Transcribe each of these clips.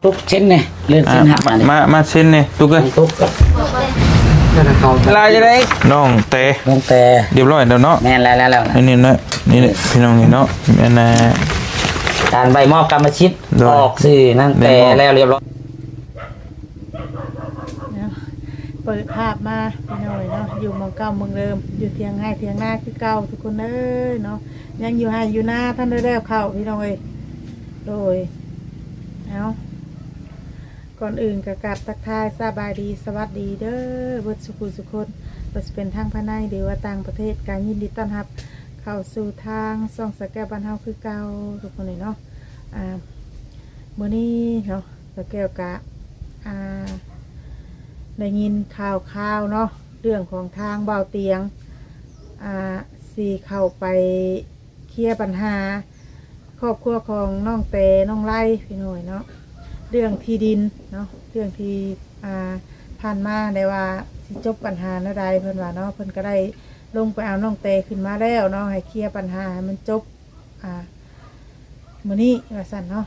ทุกเช่นเนี่ยเลื่อนเส้นหักมาเส้นเนี่ยทุกเลยทุกลายจะได้น้องเตะน้องแต่เรียบร้อยแล้วเนาะแม่นแล้วนี่นะนี่พี่น้องนี่เนาะแม่นะการใบมอบกรรมชิดออกสื่อนั่งแต่แล้วเรียบร้อยเปิดภาพมาพี่น้อยเนาะอยู่เมืองเก่าเมืองเดิมอยู่เทียงให้เทียงหน้าคือเก่าทุกคนเอ้ยเนาะยังอยู่ให้อยู่หน้าท่านได้แล้วเข้าพี่น้อยโดยเอาก่อนอื่นกับกับทักทายสบายดีสวัสดีเด้อเบิดสุขุสุคนเราจะเป็นทางภายในหรือว่าต่างประเทศการยินดีต้อนรับเข้าสู่ทางซ่องสแกวบ้านเฮาคือเก่าทุกคนเลยเนาะมื้อนี้เนาะสแกวกะได้ยินข่าวเนาะเรื่องของทางเบาเตียงสี่เข้าไปเคลียร์ปัญหาครอบครัวของน้องเตน้องไล่พี่หน่อยเนาะเรื่องที่ดินเนาะเรื่องที่ผ่านมาได้ว่าสิจบปัญหาแล้วใดเพิ่นว่าเนาะเพิ่นก็ได้ลงไปเอาน้องเตขึ้นมาแล้วเนาะให้เคลียร์ปัญหาให้มันจบมื้อนี้ว่าซั่นเนาะ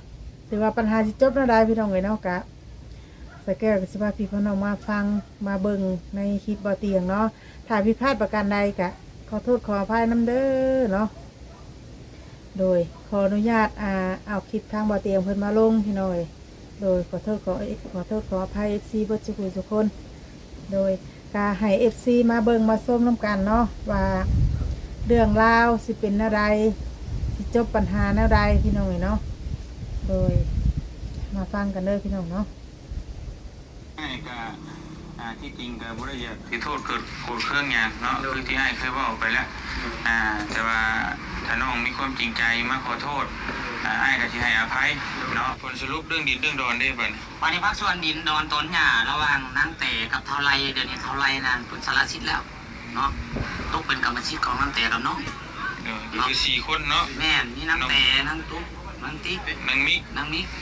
ถือว่าปัญหาสิจบแล้วใดพี่น้องเอ้ยเนาะกะสแกวก็สิพาพี่พี่น้องมาฟังมาเบิ่งในคลิปเบาเตียงเนาะถ้าผิดพลาดประการใดกะขอโทษขออภัยนำเด้อเนาะโดยขออนุญาตเอาคลิปทางเบาเตียงเพิ่นมาลงพี่น้อยโดยขอโทษขออภัย FC เบิดทุกคนโดยการให้ FC มาเบิ่งมาส้มน้ำกันเนาะว่าเรื่องราวสิเป็นอะไรสิจบปัญหาแนวใดพี่น้องเนาะโดยมาฟังกันเด้อพี่น้องเนาะที่จริงก็บ่ได้อยากสิโทษเกิดโกรธเครื่องอย่างเนาะคือที่ให้เคยเว้าไปแล้วแต่ว่าถ้าน้องมีความจริงใจมาขอโทษอ้ายก็สิให้อภัยเนาะผลสรุปเรื่องดินเรื่องดอนได้เพิ่นวันนี้พักส่วนดินดอนต้นหญ้าระหว่างนางเตกับเท่าไรเดี๋ยวนี้เท่าไรนั่นเป็นสารสิทธิ์แล้วเนาะตุ๊กเป็นกรรมสิทธิ์ของนางเตกับน้องคือ4คนเนาะแม่นี่นางเตนางตุ๊กนางติ๊กนางมิก4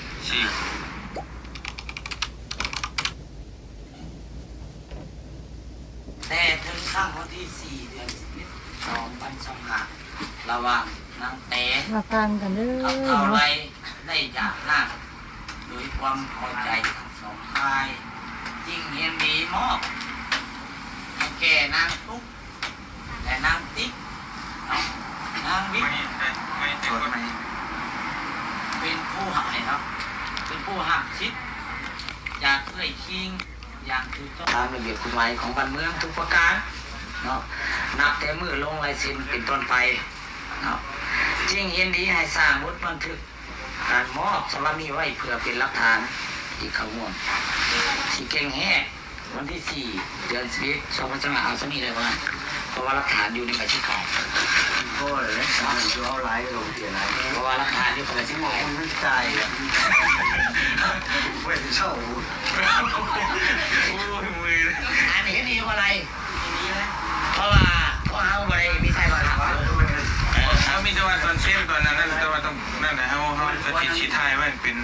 แต่ถึงข้างวันที่4 เดือน 11 2025ระหว่างนางเตมาฟังกันเด้อกับเท่าไรได้จากหน้าโดยความพอใจทั้งสองฝ่ายยิ่งเห็นดีมอบให้แก่นางตุ๊กและนางติ๊กเนาะนางวิทย์เป็นผู้หายเนาะเป็นผู้หักชิดจากเรื่อยคิงอย่างถูกต้องตามระเบียบกฎหมายของบ้านเมืองทุกประการเนาะนับแต่มือลงลายเซ็นเป็นต้นไปเนาะจริงเห็นดีให้สร้างบทบันทึกการมอบสารมีไว้เพื่อเป็นหลักฐานที่เขาม่วนที่เก่งแห่วันที่4 เดือน 11 2025เอาสมีเลยว่าเพราะว่าหลักฐานอยู่ในกระชิกของก็เลยจะเอาไลน์ลงเสียไลน์เพราะว่าหลักฐานอยู่ในกระชิกของมันใจเว้ยเช่าอันนี้ดีกว่าอะไรเพราะว่าพวกเขาบริมีใช่ป่ะครับเขามีตัวตอนเชื่อมตอนนั้นตัวต้องนั่นแหละเขาจะชี้ทายว่าเป็น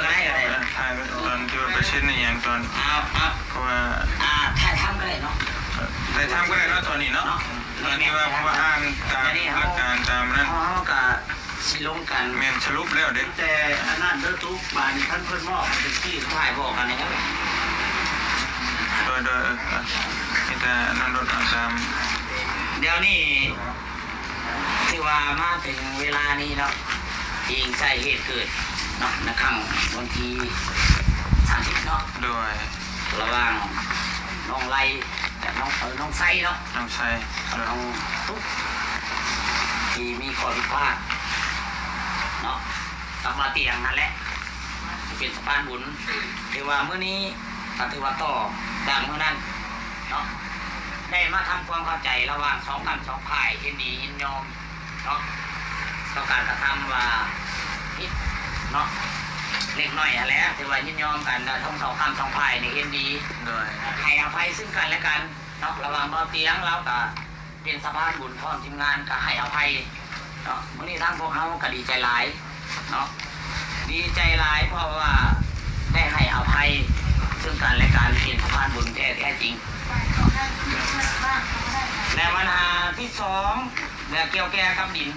ได้อะไรทายตอนที่ว่าไปเช่นในอย่างตอนเพราะว่าถ่ายทำก็ได้เนาะแต่ทำก็ได้เนาะตอนนี้เนาะตอนนี้ว่าเพราะว่าอ้างตามหลักการตามนั้นเขากับชิลงกันเมียนสรุปแล้วเด็กแต่อันนั้นเด้อทุกบานท่านเพิ่นมอบเป็นที่ถ่ายบอกกันนะครับโดยแต่นั่นรถตามเดี๋ยวนี้ที่ว่ามาถึงเวลานี้เนาะเองใส่เหตุเกิดเนาะในครั้งวันที่30เนาะโดยระหว่างน้องไล่กับน้องไส้เนาะน้องไส้น้องตุ๊กที่มีข้อผิดพลาดเนาะกลับมาเตียงนั่นแหละเป็นสะพานบุญถือว่าเมื่อนี้ถือว่าต่อดังเมื่อนั้นเนาะได้มาทำความเข้าใจระหว่างสองฝ่ายเห็นดียินยอมเนาะต้องการกระทำว่าผิดเนาะเล็กน้อยอะไรถือว่ายินยอมกันทั้งสองฝ่ายในเห็นดีให้อภัยซึ่งกันและกันเนาะระหว่างเบาเตียงแล้วก็เป็นสะพานบุญพร้อมทีมงานก็ให้อภัยเนาะวันนี้ทั้งพวกเขาก็ดีใจหลายเนาะดีใจหลายเพราะว่าได้ให้อภัยซึ่งกันและกันเป็นสะพานบุญแท้จริงและปัญหาที่2เรื่องเกี่ยวแก่กับดิน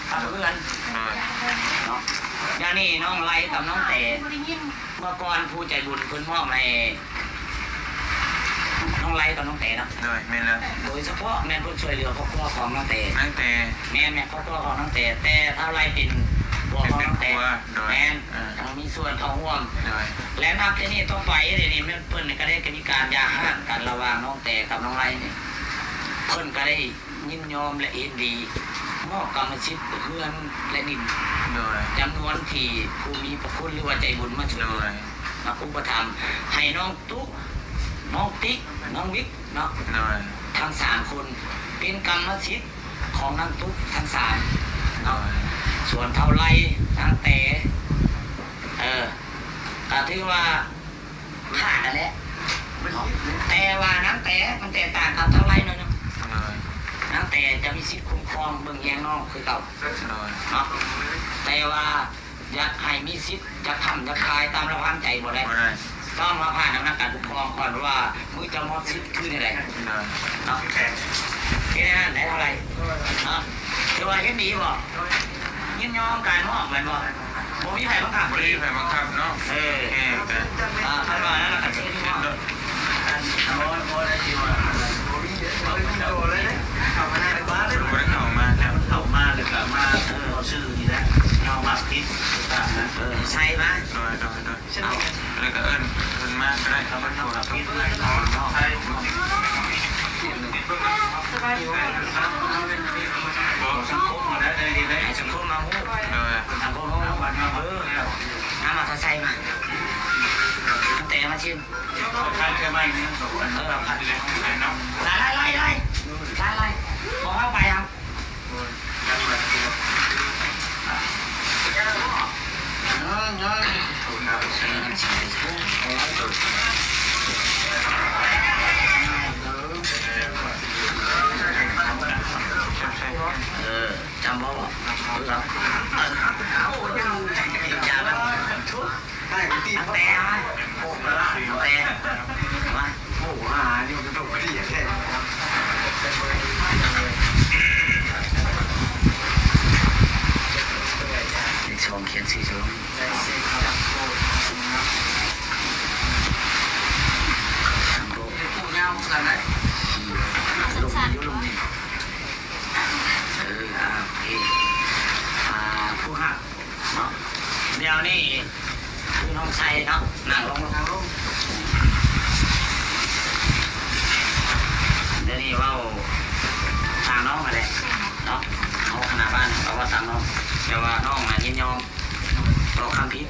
กับเพื่อนเนาะ อย่างนี้น้องไล่กับน้องแต่เมื่อก่อนผู้ใจบุญเพิ่นมอบให้น้องไล่กับน้องแต่เนาะ โดยแม่นแล้ว โดยเฉพาะแม่นเพิ่นช่วยเหลือครอบครัวของน้องแต่ ตั้งแต่ แม่ครอบครัวของน้องแต่ถ้าไล่เป็นบัวของน้องแต่แม่ต้องมีส่วนเข้าร่วม โดย และนับที่นี่ต้องไปเดี๋ยวนี้เพิ่นก็ได้มีการยาห้างกันระหว่างน้องแต่กับน้องไล่นี่เพิ่นก็ได้ยินยอมและเอ็นดีมอบกรรมสิทธิ์เพื่อนและดิน โดย จำนวนที่ผู้มีพระคุณหรือว่าใจบุญมาช่วย โดย มาอุปถัมภ์ให้น้องตุ๊กน้องติ๊กน้องวิกเนาะ โดย ทั้ง3คนเป็นกรรมสิทธิ์ของนางตุ๊กทั้ง3 โด เนาะ ย ส่วนเท่าไรนางแต่ก็ถือว่าขาดกันแหละแต่ว่านางแต่มันแตกต่างกับเท่าไรหน่อยนึง โดย นางแต่จะมีสิทธิ์คุ้มครองเบิ่งแยงน้องคือเก่า โดย เนาะแต่ว่าอยากให้มีสิทธิ์จะทำจะคลายตามระพันใจบ่ได้ บ่ได้ ต้องมาผ่านอำนาจการปกครองก่อนว่ามือจะมอบสิทธิ์คืออะไร โดย เนาะแค่นั้นได้เท่าไหร่เนาะถือว่าเห็นดีบ่ยินยอมการมอบเหมือนบ่ผมมีไผบังคับ บ่ได้ไปบังคับเนาะแค่แต่ ท่านว่านั่นก็สิที่ว่า บ่ได้เข้ามาแล้ว เข้ามาเลยก็มาชื่อนี่แหละเอามาคิดใช่ไหม โดยโดยโดย เอา แล้วก็เอิ้นเพิ่นมาก็ได้ครับบ่ครับ คิดมาเอาใช่ สังคมมาได้เลยเลยสังคมมาหู โดย สังคมมาวันมาน้ำมาใส่มาแต่มาชิม ใครจะไม่นี่ เราผัด เลยเนาะ ไล่บอกเข้าไปครับจำบ่บอกครับจำแล้วแต่มาโอ้หานี่มันต้องเสียแค่ชมเขียนสีชมผู้เงากันไหมลุงนี่ลุงนี่โอเคผู้หักเนาะเดี๋ยวนี้คือน้องชัยเนาะนั่งลงทางลงเดี๋ยวนี้ว่าทางน้องมาเลยเนาะเอาขนาดบ้านเอาว่าทางน้องเดี๋ยวว่าน้องยินยอมต่อคำพิษ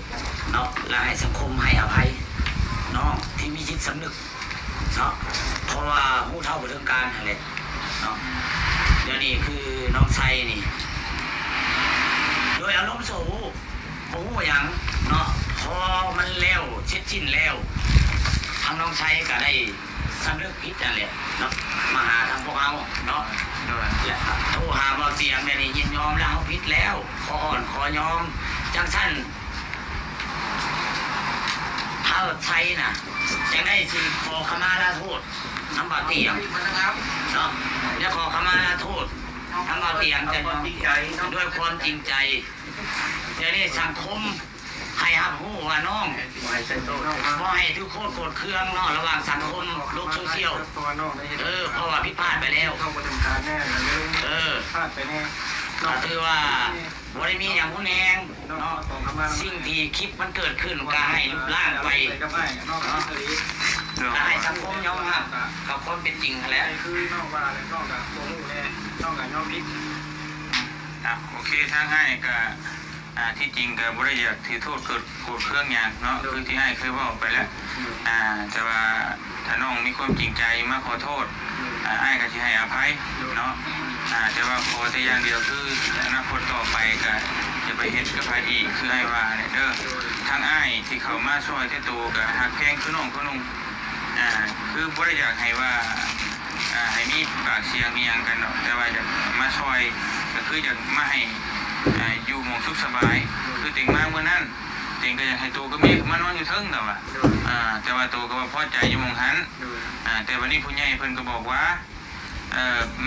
เนาะและให้สังคมให้อภัยน้องที่มีจิตสำนึกเนาะเพราะว่าผู้เท่าเรื่องการอะไรเนาะเดี๋ยวนี้คือน้องชัยนี่โดยอารมณ์โสโอ้ยังเนาะพอมันแล้วเช็ดชิ้นแล้วทางน้องชัยก็ได้สำนึกผิดนั่นแหละเนาะมาหาทางพวกเราเนาะ โดย และโทรหาเบาเสียงเนี่ยนี่ยินยอมแล้วเขาผิดแล้วขออ่อนขอยอมจังสั้นถ้าใช้น่ะจะได้สิขอขมาลาโทษน้ำบาเตียงเนาะจะขอขมาลาโทษน้ำบาเตียงจะด้วยความจริงใจเดี๋ยวนี้สังคมให้หับหูว่าน้องว่าให้ทุกโคตรโกรธเครื่องเนาะระหว่างสังคมโลกโซเชียลเพราะว่าผิดพลาดไปแล้วพลาดไปแน่ ก็คือว่าบริมีอย่างผู้แนงเนาะสิ่งที่คลิปมันเกิดขึ้นก็ให้รูปร่างไป กับไอ้นอกจากนี้ โดย ก็ให้สังคมยอมรับกับความเป็นจริงแหล้ว คือนอกว่าเลยนอกจากโมงูแน่นอกจากยอมพิษ โอเคทางให้ก็ที่จริงก็บ่ได้อยากถือโทษโกรธเครื่องอย่างเนาะคือที่ให้เคยบอกไปแล้วแต่ว่าถ้าน้องมีความจริงใจมาขอโทษอ้ายก็สิให้อภัยเนาะแต่ว่าขอแต่อย่างเดียวคืออนาคตต่อไปก็จะไปเฮ็ดกับไผอีกคือให้ว่าเนี่ยเด้อทางอ้ายที่เขามาช่วยที่ตัวก็ฮักแพงคือน้องคือนุ่งคือบ่ได้อยากให้ว่าให้มีปากเสียงมีหยังกันเนาะแต่ว่าจะมาช่วยก็คืออยากมาให้อยู่หมองสุขสบายคือติ่งมาเมื่อนั้นติ่งก็อยากให้ตัวก็มีมานอนอยู่เทิงแต่ว่าแต่ว่าตัวก็ว่าพอใจอยู่หมองหันแต่วันนี้ผู้ใหญ่เพิ่นก็บอกว่า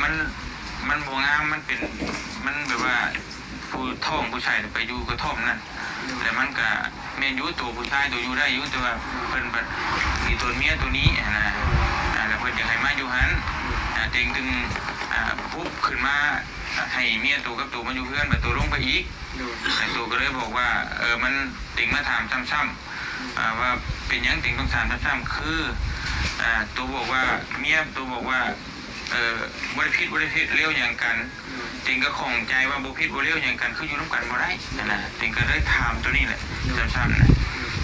มันบ่งามมันเป็นมันแบบว่าผู้ท้องผู้ชายไปอยู่กระท่อมนั่น แต่มันก็แม่นอยู่ตัวผู้ชายตัวอยู่ได้อยู่แต่ว่าเพิ่นบัดมีตัวเมียตัวนี้นะแล้วเพิ่นอยากให้มาอยู่หันเต็งถึงปุ๊บขึ้นมาให้เมียตัวกับตัวมาอยู่เพื่อนแบบตัวลงไปอีกแต่ตัวก็เลยบอกว่ามันติงมาถามซ้ำๆว่าเป็นยังติงต้องถามซ้ำๆคือตัวบอกว่าเมียตัวบอกว่าบริพิษเลี้ยวอย่างกันติงก็คงใจว่าบริพิษบริเลี้ยวอย่างกันคืออยู่ร่วมกันบ่ได้นะติงก็เลยถามตัวนี้แหละซ้ำๆนะ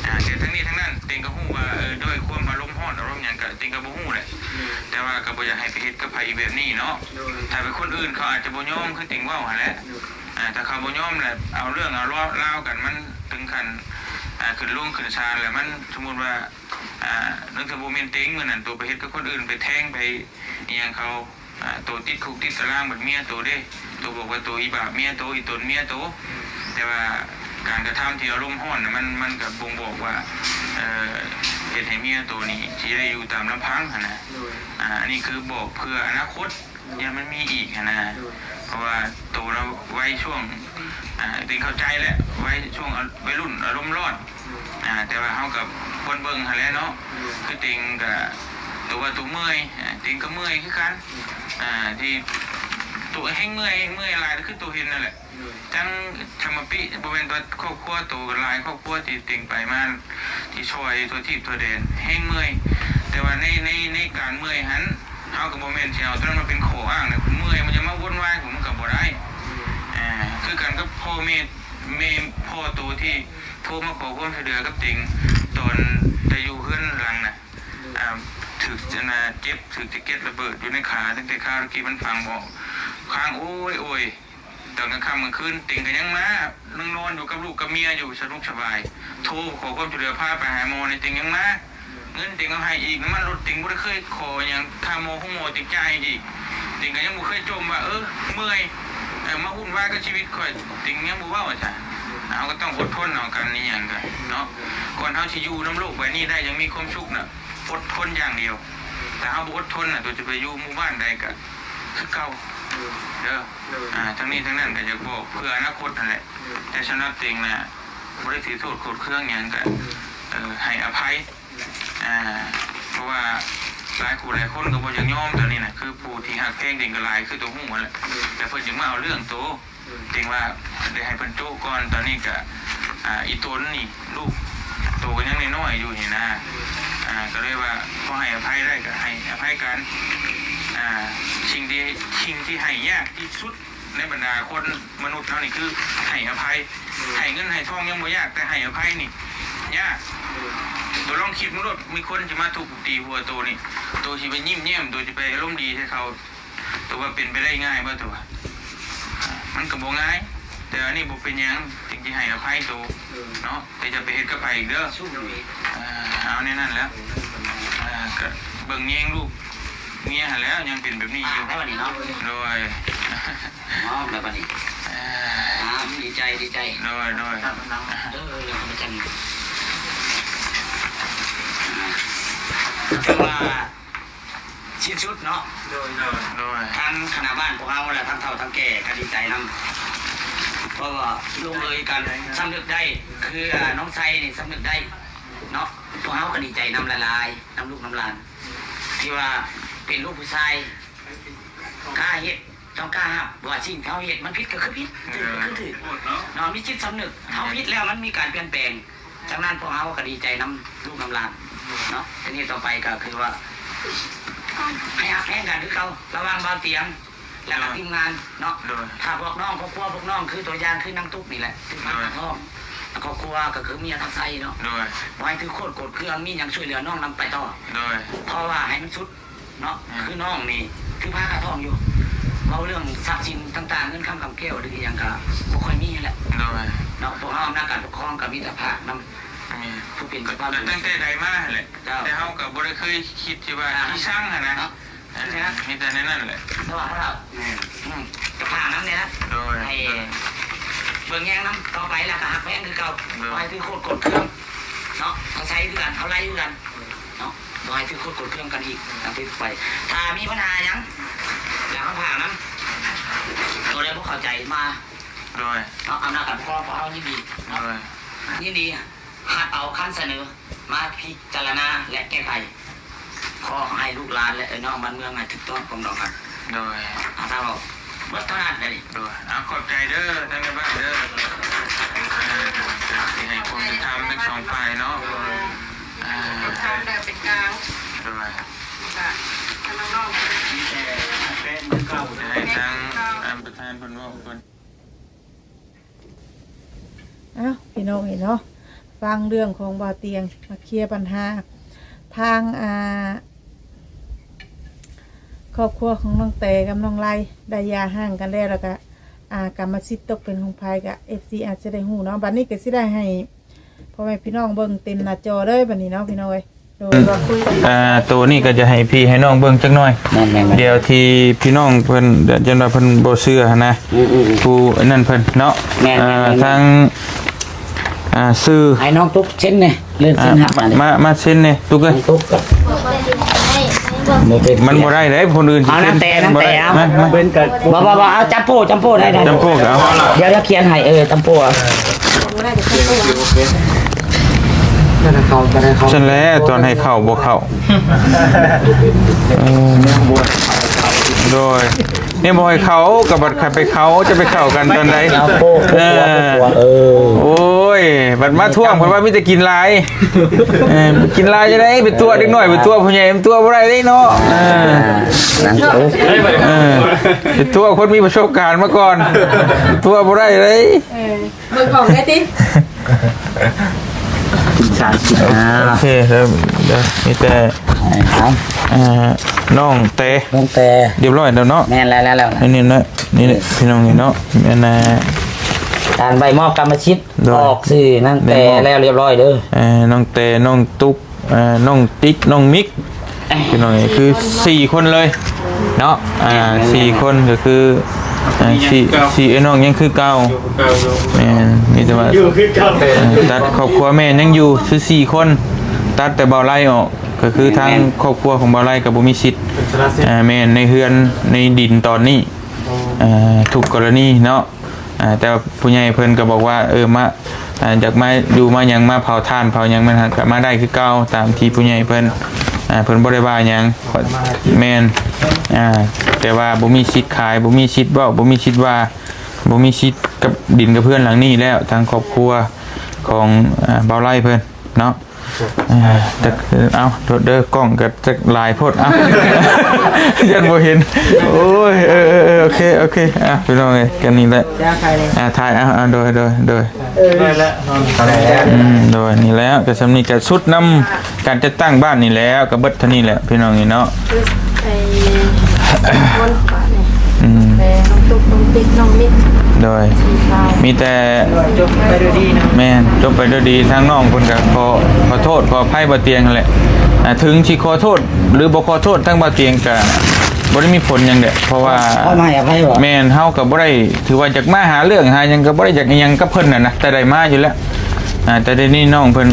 แต่ทั้งนี้ทั้งนั้นติงก็หู้ว่าด้วยความอารมณ์ร้อนอารมณ์อย่างกันติงก็บ่หู้แหละแต่ว่าก็บ่อยากให้ไปเฮ็ดกับไผแบบนี้เนาะถ้าเป็นคนอื่นเขาอาจจะบ่ยอมคือติงเว้าหั่นแหละแต่เขาบ่ยอมแหละเอาเรื่องเอาเล่ากันมันถึงขั้นขึ้นลงขึ้นศาลแล้วมันสมมุติว่านึกถึงบ่แม่นติงมื้อนั้นตัวไปเฮ็ดกับคนอื่นไปแทงไปอีหยังเขาตัวติดคุกติดตารางบัดเมียตัวเด้ตัวบอกว่าตัวอีบาปเมียตัวอีตนเมียตัวแต่ว่าการกระทำที่อารมณ์ร้อนมันก็บ่งบอกว่าเฮ็ดให้เมียตัวนี้สิได้อยู่ตามลำพังหั่นนะอันนี้คือบอกเพื่ออนาคตยังมันมีอีกนะเพราะว่าตัวเราไว้ช่วงติงเข้าใจแล้วไว้ช่วงวัยรุ่นอารมณ์ร้อนแต่ว่าเฮากับคนเบิ่งหั่นแหละเนาะคือติงก็ตัวว่าตัวเมื่อยติงก็เมื่อยคือกันที่ตัวแห้งเมื่อยหลายคือตัวเห็นนั่นแหละจังชมปิบ่เป็นว่าครอบครัวตัวหลายครอบครัวที่ติงไปมาที่ช่วยตัวที่ตัวเด่นแห้งเมื่อยแต่ว่าในการเมื่อยหันเฮาก็บ่แม่นสิเอาตอนมาเป็นข้ออ้างนะเมื่อยมันจะมาวุ่นวายผมมันก็บ่ได้คือกันกับพ่อแม่พ่อตัวที่โทรมาขอความช่วยเหลือกับติงตอนจะอยู่เฮือนหลังน่ะถึกจะเจ็บถึกจะเก็ดระเบิดอยู่ในขาตั้งแต่ขาเมื่อกี้มันฟังบอกข้างโอ้ยตอนกลางค่ำกลางคืนติงก็ยังมานั่งนอนอยู่กับลูกกับเมียอยู่สนุกสบายโทรขอความช่วยเหลือพาไปหาหมอในติงยังมาเงินติงเอาให้อีกน้ำมันรถติงบ่ได้เคยขออย่างค่าหมอของหมอติงจ่ายอีกติงก็ยังบ่เคยจมว่าเมื่อยมาวุ่นวายกับชีวิตข่อยติงยังบ่เว้าจ้ะเราก็ต้องอดทนเอากันนี่อย่างกันเนาะก่อนเฮาสิอยู่น้ำโลกใบนี้ได้ยังมีความสุขน่ะอดทนอย่างเดียวแต่เฮาบ่อดทนน่ะตัวจะไปอยู่หมู่บ้านใดก็คือเก่าเด้อทั้งนี้ทั้งนั้นก็จะบอกเพื่ออนาคตนั่นแหละแต่สำหรับติงน่ะบ่ได้ถือโทษโกรธเคืองหยังก็ให้อภัยเพราะว่าหลายคู่หลายคนก็บ่อยากยอมตอนนี้น่ะคือผู้ที่ฮักแพงติงก็หลายคือตัวฮู้นั่นแหละแต่เพิ่นจึงมาเอาเรื่องโตติงว่าได้ให้เพิ่นโจ้ก่อนตอนนี้ก็อีตนนี่ลูกโตก็ยังน้อยๆอยู่นี่นะก็เลยว่าพอให้อภัยได้ก็ให้อภัยกันสิ่งที่ให้ยากที่สุดในบรรดาคนมนุษย์เท่านี้คือให้อภัยให้เงินให้ทองยังบ่ยากแต่ให้อภัยนี่ยากตัวลองคิดมนุษย์มีคนจะมาถูกตีหัวตัวนี่ตัวที่ไปยิ้มแย้มตัวที่ไปอารมณ์ดีให้เขาตัวว่าเป็นไปได้ง่ายบ่ตัวมันก็บ่ง่ายแต่อันนี้บ่เป็นหยังจริงๆให้อภัยตัวเนาะแต่จะไปเฮ็ดกับไผอีกเด้อเอาแน่นั่นแล้วก็เบิ่งแยงลูกเมียหั่นแล้วยังเป็นแบบนี้อยู่ ได้วันนี้เนาะ โดย ได้วันนี้ดีใจโดยเรามาจังแต่ว่าชิ้นชุดเนาะโดยทั้งคณะบ้านพวกเราและทั้งเฒ่าทั้งแก่ก็ดีใจนำเพราะว่าลงเลยกันสำนึกได้คือน้องไซนี่สำนึกได้เนาะพวกเราก็ดีใจนำละลายนำลูกน้ำหลานที่ว่าเป็นลูกผู้ชายกล้าเฮ็ดต้องกล้าหับว่าสิ่งเขาเฮ็ดมันผิดก็คือผิดถือก็คือถือเนาะมีจิตสำนึกเขาผิดแล้วมันมีการเปลี่ยนแปลงจากนั้นพวกเราก็ดีใจนำลูกน้ำหลานเนาะทีนี้ต่อไปก็คือว่าให้หักแห้งกันคือเขาระวังเบาเตียงแล้วก็ทีมงานเนาะถ้าพวกน้องครอบครัวพวกน้องคือตัวอย่างคือนั่งตุ๊กนี่แหละคือมาท้องครอบครัวก็คือเมียทั้งไส้เนาะไว้ถือโคตรโกรธเครื่องมีอย่างช่วยเหลือน้องนำไปต่อเพราะว่าให้มันสุดเนาะคือน้องนี่คือผ้ากระทองอยู่เอาเรื่องทรัพย์สินต่างๆเงินคำคำแก้วหรืออย่างก็บ่ค่อยมีแหละเนาะพวกเราอำนาจการปกครองกับมิตรภาพนำผู้เป็นสภาพตั้งแต่ใดมาแหละแต่เขากับบ่ได้เคยคิดที่ว่าที่ช่างนะมีแต่ในนั่นแหละสวัสดีครับกระพาน้ำเนี่ยนะให้เบิ่งแยงน้ำต่อไปแล้วก็หักแพงคือเก่าไปถือโคตรกดเครื่องเนาะเขาใช้ด้วยกันเขาไล่ด้วยกันเนาะไปถือโคตรกดเครื่องกันอีกตามที่ไปถ้ามีปัญหายังแล้วเขาผ่าน้ำตัวเดียวพวกเข้าใจมาเนาะอำนาจการปกครองเขานี่ดี ยินดีหัดเอาขั้นเสนอมาพิจารณาและแก้ไขขอให้ลูกหลานและน้องบ้านเมืองให้ถูกต้องปรองดองกัน โดย ถ้าเราเมื่อเท่านั้นเลย โดยขอบใจเด้อทั้งในบ้านเด้อที่ให้ความเป็นธรรมทั้งสองฝ่ายเนาะ ทางแบบเป็นกลาง โดย ค่ะทางน้อง มีแต่เป็นมือเก่า จะให้ทางประธานเพิ่นว่าเพิ่น อ้าวพี่น้องเห็นเนาะฟังเรื่องของบ่อเตียงมาเคลียร์ปัญหาทางครอบครัวของน้องแต่กับน้องไล่ได้ยาห่างกันแล้วก็กรรมสิทธิ์ตกเป็นของภายกับ FC อาจจะได้หูเนาะบัดนี้ก็สิได้ให้พ่อแม่พี่น้องเบิ่งเต็มหน้าจอเลยบัดนี้เนาะพี่น้องเอ้ยโดยว่าคุยกัน ตัวนี้ก็จะให้พี่ให้น้องเบิ่งจักหน่อย แม่นๆ เดี๋ยวที่พี่น้องเพิ่นเดี๋ยวจะว่าเพิ่นบ่เชื่อนะผู้นั่นเพิ่นเนาะ แม่นๆ ทางซื้อ ให้น้องตุ๊กเช่นเนี่ยเลื่อนเส้นหักมาเลย มาเส้นนี่ตุกเอ้ย น้องตุ๊กกับ มันบ่ได้เด้คนอื่น เอาน้ำแต่น้ำแต่เอา มา เป็นกัน บ่เอาจัมโป้ได้ จำพวกเอา เดี๋ยวเขียนให้จัมโป้เขา ฉันแล้วตอนให้เข้าบ่เข้าโดยนี่บ่ให้เขากับบัดใครไปเขาจะไปเข้ากันตอนใด จัมโป้โอ้ยบัดมาท่วงเพิ่นว่ามีแต่กินหลายกินหลายจะได้เป็นตัวเด็กน้อยเป็นตัวผู้ใหญ่เป็นตัวบ่ได้เด้เนาะน้ำตุ๊ก เป็นตัวคนมีประสบการณ์มาก่อนตัวบ่ได้เลย เบิ่งของได้ติ โอเคครับเดี๋ยวมีแต่น้องเต น้องแต่ เรียบร้อยแล้วเนาะ แม่นแล้ว นี่นะนี่พี่น้องนี่เนาะแม่น การใบมอบกรรมสิทธิ์ออกสื่อนั่นแต่แล้วเรียบร้อยเด้อ น้องเตน้องตุ๊กน้องติ๊กน้องมิกพี่น้องนี่คือ4คนเลยเนาะ4คนก็คือสี่น้องยังคือเก่าแม่นมีแต่ว่า อยู่คือเก่า ตัดครอบครัวแม่ยังอยู่คือ4คนตัดแต่เบาไล่ออกก็คือทางครอบครัวของเบาไล่กับบ่มีสิทธิ์แม่นในเฮือนในดินตอนนี้ทุกกรณีเนาะแต่ผู้ใหญ่เพิ่นก็บอกว่ามาจากมาอยู่มาหยังมาเผาถ่านเผาหยังมันก็มาได้คือเก่าตามที่ผู้ใหญ่เพิ่นบ่ได้ว่าหยังแม่นแต่ว่าบ่มีสิทธิ์ขายบ่มีสิทธิ์เว้าบ่มีสิทธิ์ว่าบ่มีสิทธิ์กับดินกับเพื่อนหลังนี้แล้วทางครอบครัวของเบาไล่เพิ่นเนาะแต่เอาเด้อกล้องก็จะลายโพดเอายันบ่เห็นโอ้ยโอเคพี่น้องเอ้ยกันนี่แหละถ่ายเอาโดยโดยนี่แล้วก็สำนี้ก็สุดนำการจัดตั้งบ้านนี่แล้วก็เบิดเท่านี้แหละพี่น้องนี่เนาะแต่น้องตุ๊กน้องติ๊กน้องมิก โดยมีแต่ จบไปด้วยดีนะ แม่จบไปด้วยดีทางน้องคนก็ขอโทษขออภัยบ่เตียงนั่นแหละถึงสิขอโทษหรือบ่ขอโทษทั้งบ่เตียงก็บ่ได้มีผลหยังเด้เพราะว่า ไม่อภัยบ่ แม่นเฮาก็บ่ได้ถือว่าจากมาหาเรื่องหาหยังก็บ่ได้จากอิหยังกับเพิ่นน่ะนะแต่ได้มาอยู่แล้วแต่ได้นี่น้องเพิ่น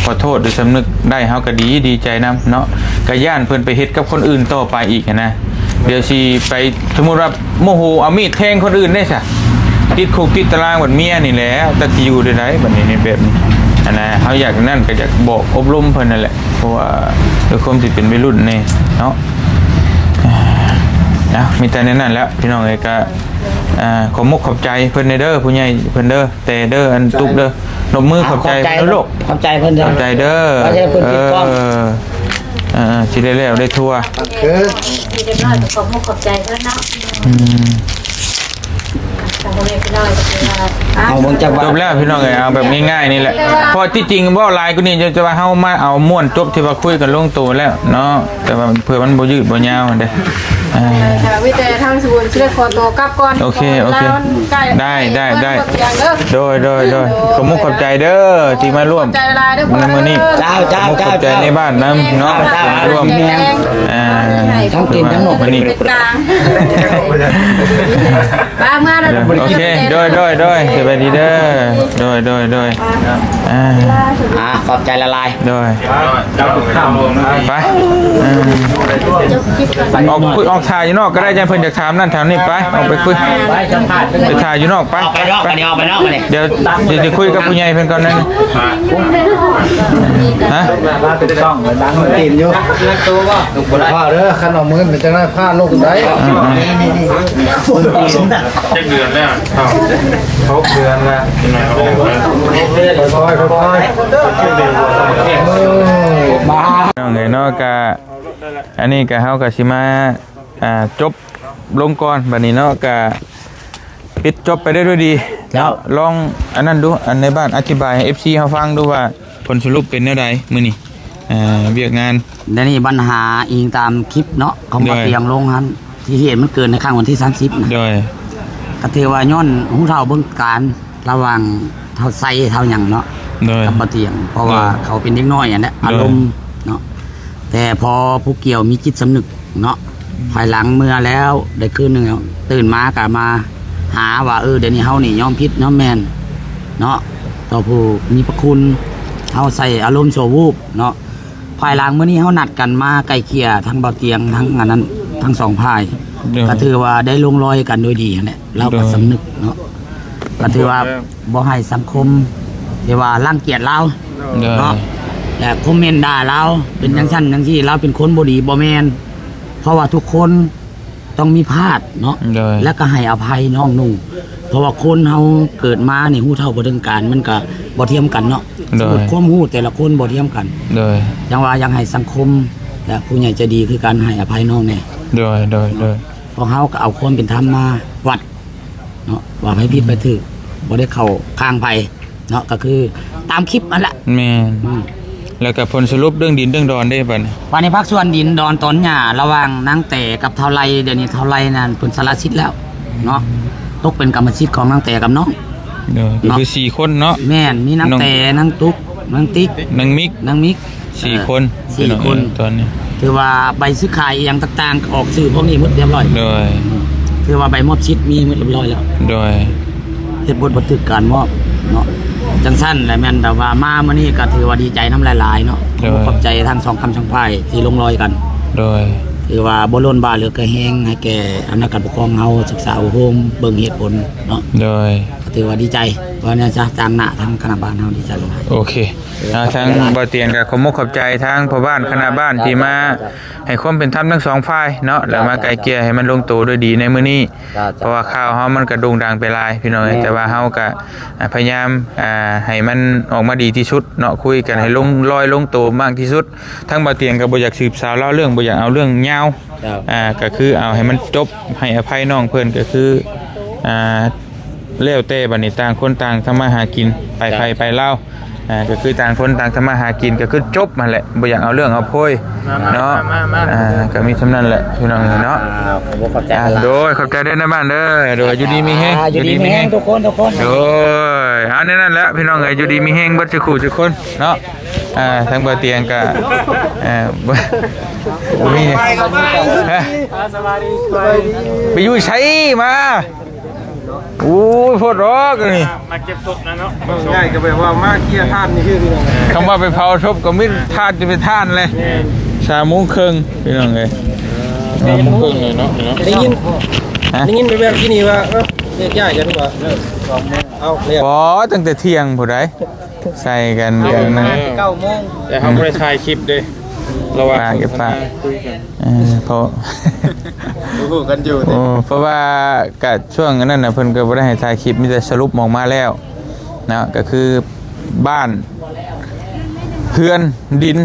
ขอโทษด้วยสำนึกได้เฮาก็ดีใจนํเนาะก็ย่านเพิ่นไปเฮ็ดกับคนอื่นต่อไปอีกนะเดี๋ยวสิไปสมมุติว่าโมโหเอามีดแทงคนอื่นได้ซะติดคุกติดตารางเหมือนเมียนี่แหละแต่ที่อยู่ได้แบบนี้ในแบบนี้นะเขาอยากนั่นก็อยากบอกอบรมเพิ่นนั่นแหละเพราะว่าด้วยความที่เป็นวัยรุ่นนี่เนาะมีแต่ในนั้นแล้วพี่น้องเอ้ยก็ขอมุกขอบใจเพิ่นเด้อผู้ใหญ่เพิ่นเด้อแต่เด้ออันตุกเด้อนบมือขอบใจลูก ขอบใจเพิ่น ขอบใจเด้อสิได้แล้วได้ทั่ว มีเรียบร้อยขอบมุกขอบใจเพื่อนเนาะทางคนนี้พี่น้อยก็คือว่า เอาเบิ่งจักว่า จบแล้วพี่น้องเอ้ยเอาแบบง่ายๆนี่แหละพอที่จริงบ่หลายกว่านี้จะว่าเฮามาเอาม่วนจบที่ว่าคุยกันลงตัวแล้วเนาะแต่ว่าเผื่อมันบ่ยืดบ่ยาวเด้วิแต่ทางสวนเชื่อขอตัวกลับก่อน โอเคได้โดยขอบมุกขอบใจเด้อที่มาร่วมในมื้อนี้ เจ้า ขอบใจในบ้านนำเนาะร่วมทั้งกินทั้งหมด มื้อนี้ เป็นกลางบ้ามาแล้ว โอเคโดยสบายดีเด้อโดยขอบใจละลาย โดย จับข้าวลงนะ ไปออกถ่ายอยู่นอกก็ได้ยังเพิ่นจะถามนั่นถามนี่ไปออกไปคุย ไปจะผ่าน ไปถ่ายอยู่นอกไป ไปนอกกันเดี๋ยวไปนอกกันเลย เดี๋ยวจะคุยกับผู้ใหญ่เพิ่นก่อนนะฮะ มาเป็นช่องดังตีนอยู่ผ้าเด้อขันเอามือจะได้ผ้าลงได้ เจ็ดเดือนแล้วเขาเดือนละเป็นไงเขาค่อยน้องเนาะกะอันนี้กะเฮากะสิมาจบลงก่อนบัดนี้เนาะกะปิดจบไปได้ด้วยดีแล้วลองอันนั้นดูอันในบ้านอธิบายให้ FC เฮาฟังดูว่าผลสรุปเป็นแนวใดมื้อนี้เวียกงาน เดี๋ยวนี้ปัญหาอิงตามคลิปเนาะเขามาเตรียมลงนั้นที่เห็นมันเกินในข้างวันที่30นะ โดย ก็ถือว่าย้อนหูเท่าเบิ่งการระหว่างเท่าไซเท่าหยังเนาะ โดย กับบ่เตียง เพราะว่าเขาเป็นเด็กน้อยอย่างนี้อารมณ์เนาะแต่พอผู้เกี่ยวมีจิตสำนึกเนาะภายหลังเมื่อแล้วได้คืนหนึงแล้วตื่นมาก็มาหาว่าเดี๋ยวนี้เฮานี่ยอมผิดยอมแม่นเนาะต่อผู้มีพระคุณเฮาใส่อารมณ์โสวูบเนาะภายหลังมื้อนี้เฮานัดกันมาไกลเกลี่ยทั้งบ่เตียงทั้งอันนั้นทั้งสองฝ่ายก็ถือว่าได้ลงรอยกันโดยดีนั่นแหละเราก็สำนึกเนาะก็ถือว่าบ่ให้สังคมที่ว่ารังเกียจเราเนาะแต่คอมเมนต์ด่าเราเป็นจังซั่นจังซี่เราเป็นคนบ่ดีบ่แม่นเพราะว่าทุกคนต้องมีพลาดเนาะแล้วก็ให้อภัยน้องนุ่งเพราะว่าคนเฮาเกิดมานี่ฮู้เท่าบ่ถึงการมันก็บ่เทียมกันเนาะความฮู้แต่ละคนบ่เทียมกันจังว่ายังให้สังคมและผู้ใหญ่ใจดีคือการให้อภัยน้องแน่โดยเพราะเฮาก็เอาความเป็นธรรมมาวัดเนาะว่าให้ผิดไปถูกบ่ได้เข้าข้างไผเนาะก็คือตามคลิปนั่นแหละแม่นแล้วก็ผลสรุปเรื่องดินเรื่องดอนได้บัดนี้วันนี้ภาคส่วนดินดอนตอนหญ้าระหว่างนางแต่กับเท่าไรเดี๋ยวนี้เท่าไรนั่นเพิ่นสละสิทธิ์แล้วเนาะตกเป็นกรรมสิทธิ์ของนางแต่กับน้องคือ4คนเนาะแม่นมีนางแต่นางตุ๊กนางติ๊กนางมิก4คนตอนนี้ถือว่าใบซื้อขายอย่างต่างๆออกสื่อพวกนี้หมดเรียบร้อยถือว่าใบมอบชิดมีหมดเรียบร้อยแล้วเฮ็ดบทบันทึกการมอบเนาะจังสั้นแหละแม่นแต่ว่ามามื้อนี้ก็ถือว่าดีใจน้ำลายๆเนาะขอบใจทั้งสองคำสองพายที่ลงรอยกันถือว่าบ่ล้นบ้าเหลือก็แห้งให้แก่อำนาจการปกครองเฮาศึกษาอบรมเบิ่งเหตุผลเนาะถือว่าดีใจว่าเนี่ยจะจางหน้าทางคณะบ้านเฮาดีใจเลยโอเคทางบ่เตียนก็ขอมกขอบใจทางพ่อบ้านคณะบ้านที่มาให้ความเป็นธรรมทั้งสองฝ่ายเนาะแล้วมาไกลเกลี่ยให้มันลงตัวด้วยดีในมื้อนี้เพราะว่าข่าวเฮามันก็โด่งดังไปหลายพี่น้องแต่ว่าเฮาก็พยายามให้มันออกมาดีที่สุดเนาะคุยกันให้ลงตัวมากที่สุดทั้งบ่เตียนก็บ่อยากสืบสาวเล่าเรื่องบ่อยากเอาเรื่องยาวก็คือเอาให้มันจบให้อภัยน้องเพิ่นก็คือแล้วแต่บัดนี้ต่างคนต่างทำมาหากินไปไผไปเล่าก็คือต่างคนต่างทำมาหากินก็คือจบมาแหละบ่อยากเอาเรื่องเอาโพยเนาะก็มีสำนั้นแหละพี่น้องเนาะโดยขอบใจด้วยนะบ้านเด้อโดยอยู่ดีมีแฮงอยู่ดีมีแฮงทุกคนโดยอันนี้นั่นแหละพี่น้องเอ้ยอยู่ดีมีแฮงเบิดทุกคู่ทุกคนเนาะทางบ่เตียงก็มีไปอยู่ไสมาโอ้ยโพดรอกนี่มาเก็บศพนะเนาะง่ายก็แบบว่ามาเคี่ยท่านนี่คือคำว่าไปเผาศพก็มิทานจะไปท่านเลย3:30นพี่น้องเอ้ย3:30นเลยเนาะได้ยินไปแบบที่นี่ว่าแยกย้ายกันว่าเอาเรียกบ่ตั้งแต่เที่ยงผู้ใดใส่กันอย่างนั้น 9:00 นแต่เฮาบ่ได้ถ่ายคลิปเด้ระว่าเก็บฝากคุยกันเพราะรู้กันอยู่เพราะว่าก็ช่วงนั้นน่ะเพิ่นก็บ่ได้ให้ถ่ายคลิปมีแต่สรุปออกมาแล้วนะก็คือบ้านเฮือนดิน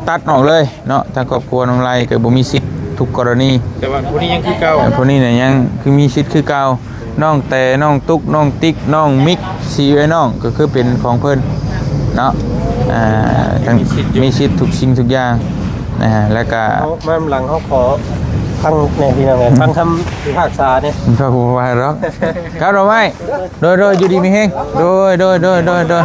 ตัดออกเลยเนาะทางครอบครัวน้องไร่ก็บ่มีสิทธิ์ทุกกรณีแต่ว่าผู้นี้ยังคือเก่าผู้นี้เนี่ยยังคือมีสิทธิ์คือเก่าน้องแต่น้องตุ๊กน้องติ๊กน้องมิก4ไอ้น้องก็คือเป็นของเพิ่นเนาะทั้งมีสิทธิ์ทุกสิ่งทุกอย่างนะฮะแล้วก็มาหลังเขาขอฟังในพี่น้องฟังคำพิพากษาเนี่ยพระผู้ว่าหรอกครับเราไม่โดยอยู่ดีมีแฮงโดย